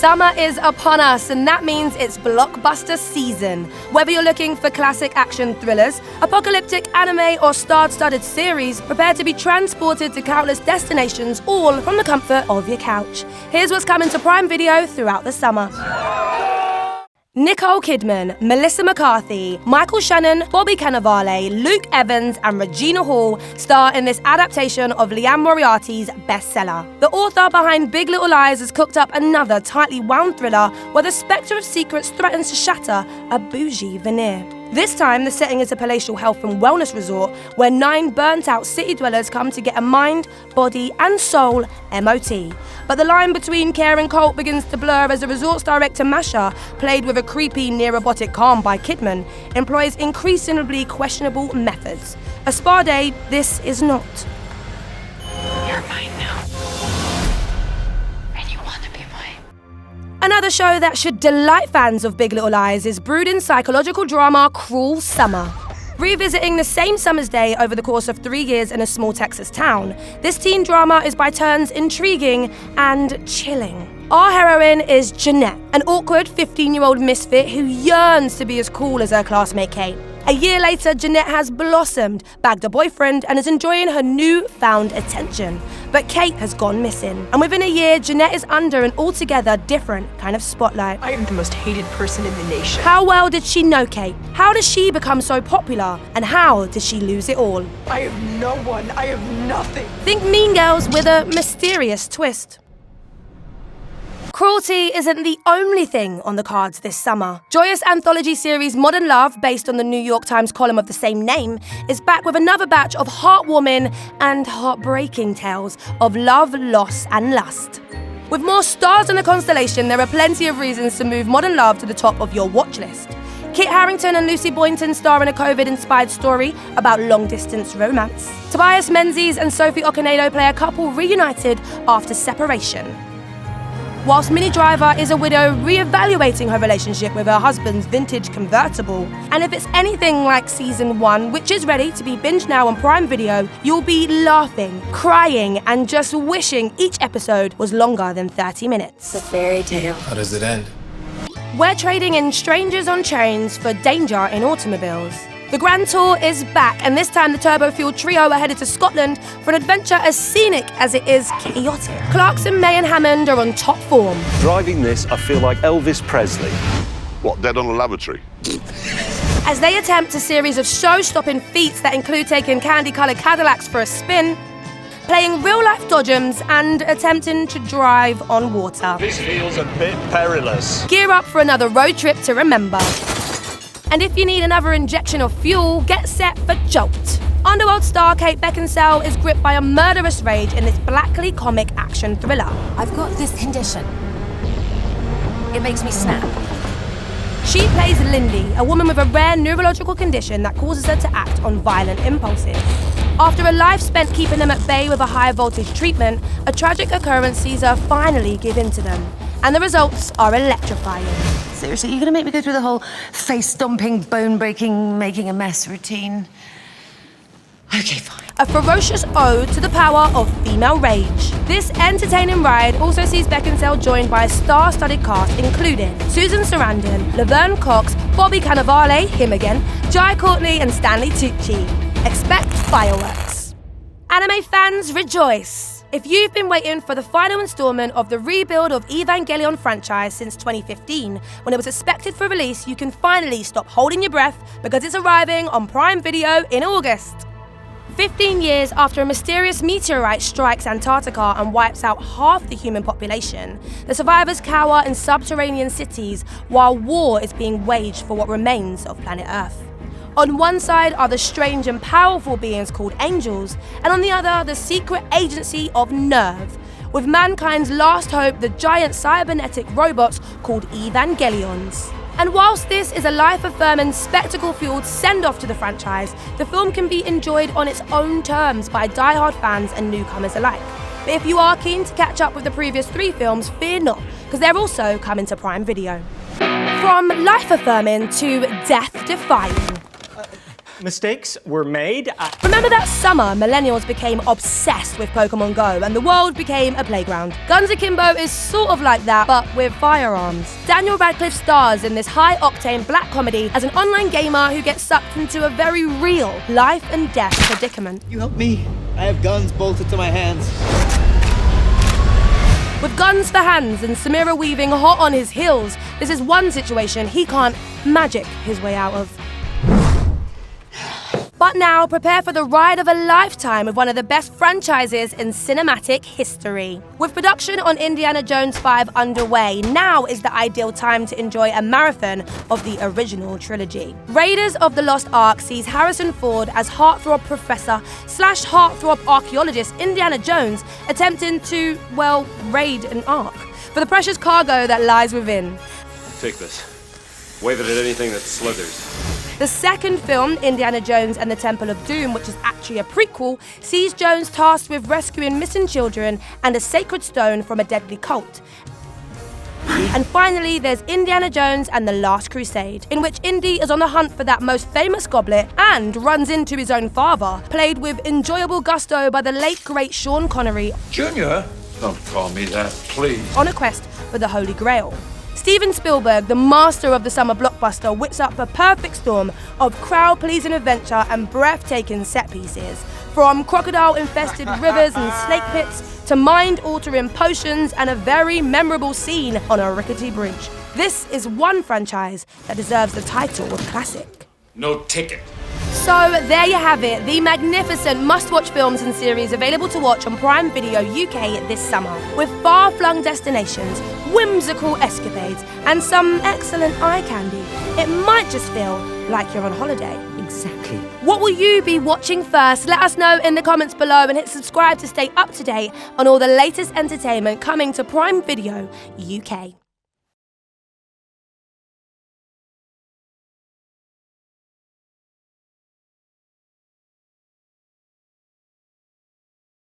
Summer is upon us, and that means it's blockbuster season. Whether you're looking for classic action thrillers, apocalyptic anime, or star-studded series, prepare to be transported to countless destinations, all from the comfort of your couch. Here's what's coming to Prime Video throughout the summer. Nicole Kidman, Melissa McCarthy, Michael Shannon, Bobby Cannavale, Luke Evans, and Regina Hall star in this adaptation of Liane Moriarty's bestseller. The author behind Big Little Lies has cooked up another tightly wound thriller where the spectre of secrets threatens to shatter a bougie veneer. This time, the setting is a palatial health and wellness resort where 9 burnt-out city dwellers come to get a mind, body, and soul MOT. But the line between care and cult begins to blur as the resort's director Masha, played with a creepy, near-robotic calm by Kidman, employs increasingly questionable methods. A spa day, this is not. You're mine now. And you want to be mine. Another show that should delight fans of Big Little Lies is brooding psychological drama Cruel Summer. Revisiting the same summer's day over the course of 3 years in a small Texas town, this teen drama is by turns intriguing and chilling. Our heroine is Jeanette, an awkward 15-year-old misfit who yearns to be as cool as her classmate Kate. A year later, Jeanette has blossomed, bagged a boyfriend, and is enjoying her newfound attention. But Kate has gone missing. And within a year, Jeanette is under an altogether different kind of spotlight. I am the most hated person in the nation. How well did she know Kate? How does she become so popular? And how did she lose it all? I have no one. I have nothing. Think Mean Girls with a mysterious twist. Cruelty isn't the only thing on the cards this summer. Joyous anthology series Modern Love, based on the New York Times column of the same name, is back with another batch of heartwarming and heartbreaking tales of love, loss, and lust. With more stars in the constellation, there are plenty of reasons to move Modern Love to the top of your watch list. Kit Harrington and Lucy Boynton star in a COVID-inspired story about long-distance romance. Tobias Menzies and Sophie Okonedo play a couple reunited after separation. Whilst Minnie Driver is a widow re-evaluating her relationship with her husband's vintage convertible. And if it's anything like season 1, which is ready to be binged now on Prime Video, you'll be laughing, crying, and just wishing each episode was longer than 30 minutes. It's a fairy tale. How does it end? We're trading in strangers on trains for danger in automobiles. The Grand Tour is back, and this time the turbo-fueled trio are headed to Scotland for an adventure as scenic as it is chaotic. Clarkson, May and Hammond are on top form. Driving this, I feel like Elvis Presley. What, dead on a lavatory? As they attempt a series of show-stopping feats that include taking candy-coloured Cadillacs for a spin, playing real-life dodgems, and attempting to drive on water. This feels a bit perilous. Gear up for another road trip to remember. And if you need another injection of fuel, get set for Jolt. Underworld star Kate Beckinsale is gripped by a murderous rage in this blackly comic action thriller. I've got this condition. It makes me snap. She plays Lindy, a woman with a rare neurological condition that causes her to act on violent impulses. After a life spent keeping them at bay with a high-voltage treatment, a tragic occurrence sees her finally give in to them. And the results are electrifying. Seriously, you're going to make me go through the whole face-stomping, bone-breaking, making a mess routine? Okay, fine. A ferocious ode to the power of female rage. This entertaining ride also sees Beckinsale joined by a star-studded cast including Susan Sarandon, Laverne Cox, Bobby Cannavale, him again, Jai Courtney and Stanley Tucci. Expect fireworks. Anime fans, rejoice! If you've been waiting for the final installment of the rebuild of Evangelion franchise since 2015, when it was expected for release, you can finally stop holding your breath because it's arriving on Prime Video in August. 15 years after a mysterious meteorite strikes Antarctica and wipes out half the human population, the survivors cower in subterranean cities while war is being waged for what remains of planet Earth. On one side are the strange and powerful beings called angels, and on the other, the secret agency of Nerve, with mankind's last hope, the giant cybernetic robots called Evangelions. And whilst this is a life-affirming, spectacle-fueled send-off to the franchise, the film can be enjoyed on its own terms by die-hard fans and newcomers alike. But if you are keen to catch up with the previous 3 films, fear not, because they're also coming to Prime Video. From life-affirming to death-defying. Mistakes were made. Remember that summer, millennials became obsessed with Pokemon Go and the world became a playground. Guns Akimbo is sort of like that, but with firearms. Daniel Radcliffe stars in this high-octane black comedy as an online gamer who gets sucked into a very real life and death predicament. You help me. I have guns bolted to my hands. With guns for hands and Samira weaving hot on his heels, this is one situation he can't magic his way out of. But now, prepare for the ride of a lifetime with one of the best franchises in cinematic history. With production on Indiana Jones 5 underway, now is the ideal time to enjoy a marathon of the original trilogy. Raiders of the Lost Ark sees Harrison Ford as heartthrob professor / heartthrob archaeologist Indiana Jones attempting to, well, raid an ark for the precious cargo that lies within. Take this. Wave it at anything that slithers. The second film, Indiana Jones and the Temple of Doom, which is actually a prequel, sees Jones tasked with rescuing missing children and a sacred stone from a deadly cult. And finally, there's Indiana Jones and the Last Crusade, in which Indy is on the hunt for that most famous goblet and runs into his own father, played with enjoyable gusto by the late great Sean Connery. Junior? Don't call me that, please. On a quest for the Holy Grail. Steven Spielberg, the master of the summer blockbuster, whips up a perfect storm of crowd-pleasing adventure and breathtaking set pieces. From crocodile-infested rivers and snake pits to mind-altering potions and a very memorable scene on a rickety bridge. This is one franchise that deserves the title of classic. No ticket. So there you have it, the magnificent must-watch films and series available to watch on Prime Video UK this summer. With far-flung destinations, whimsical escapades, and some excellent eye candy, it might just feel like you're on holiday. Exactly. What will you be watching first? Let us know in the comments below and hit subscribe to stay up to date on all the latest entertainment coming to Prime Video UK.